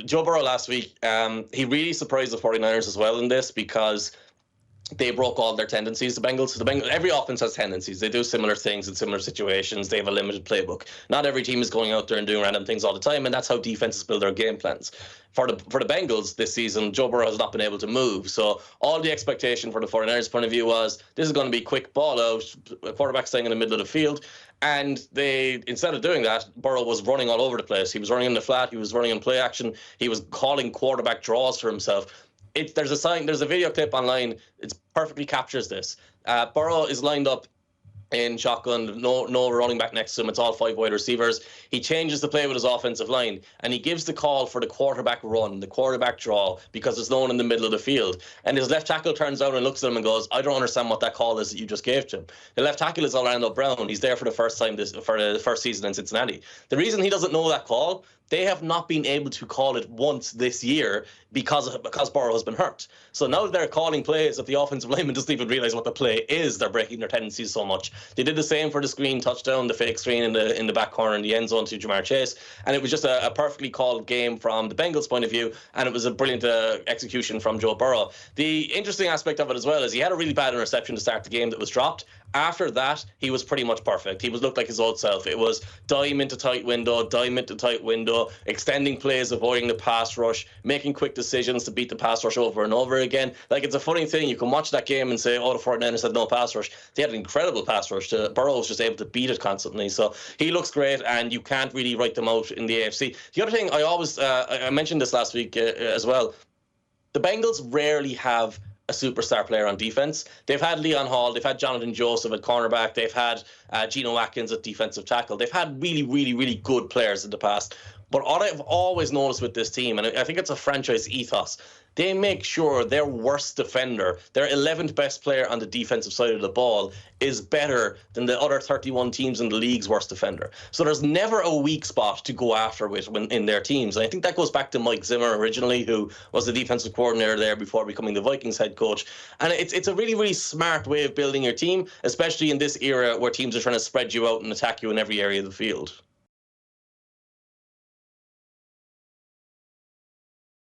Joe Burrow last week, he really surprised the 49ers as well in this because they broke all their tendencies. The Bengals, every offense has tendencies. They do similar things in similar situations. They have a limited playbook. Not every team is going out there and doing random things all the time, and that's how defenses build their game plans. For the Bengals this season, Joe Burrow has not been able to move. So all the expectation for the 49ers point of view was this is going to be quick ball out, a quarterback staying in the middle of the field. And they, instead of doing that, Burrow was running all over the place. He was running in the flat. He was running in play action. He was calling quarterback draws for himself. There's a video clip online. It perfectly captures this. Burrow is lined up in shotgun, no running back next to him. It's all 5 wide receivers. He changes the play with his offensive line, and he gives the call for the quarterback run, the quarterback draw, because there's no one in the middle of the field. And his left tackle turns out and looks at him and goes, I don't understand what that call is that you just gave to him. The left tackle is Orlando Brown. He's there for the first time for the first season in Cincinnati. The reason he doesn't know that call, they have not been able to call it once this year because Burrow has been hurt. So now they're calling plays that the offensive lineman doesn't even realize what the play is. They're breaking their tendencies so much. They did the same for the screen touchdown, the fake screen in the back corner in the end zone to Jamar Chase. And it was just a perfectly called game from the Bengals' point of view. And it was a brilliant execution from Joe Burrow. The interesting aspect of it as well is he had a really bad interception to start the game that was dropped. After that, he was pretty much perfect. He looked like his old self. It was dime into tight window, extending plays, avoiding the pass rush, making quick decisions to beat the pass rush over and over again. Like, it's a funny thing. You can watch that game and say, oh, the 49ers had no pass rush. They had an incredible pass rush. Burrow was just able to beat it constantly. So he looks great, and you can't really write them out in the AFC. The other thing, I mentioned this last week as well, the Bengals rarely have a superstar player on defense. They've had Leon Hall, they've had Jonathan Joseph at cornerback, they've had Geno Atkins at defensive tackle. They've had really, really, really good players in the past. But what I've always noticed with this team, and I think it's a franchise ethos, they make sure their worst defender, their 11th best player on the defensive side of the ball, is better than the other 31 teams in the league's worst defender. So there's never a weak spot to go after with in their teams. And I think that goes back to Mike Zimmer originally, who was the defensive coordinator there before becoming the Vikings head coach. And it's a really, really smart way of building your team, especially in this era where teams are trying to spread you out and attack you in every area of the field.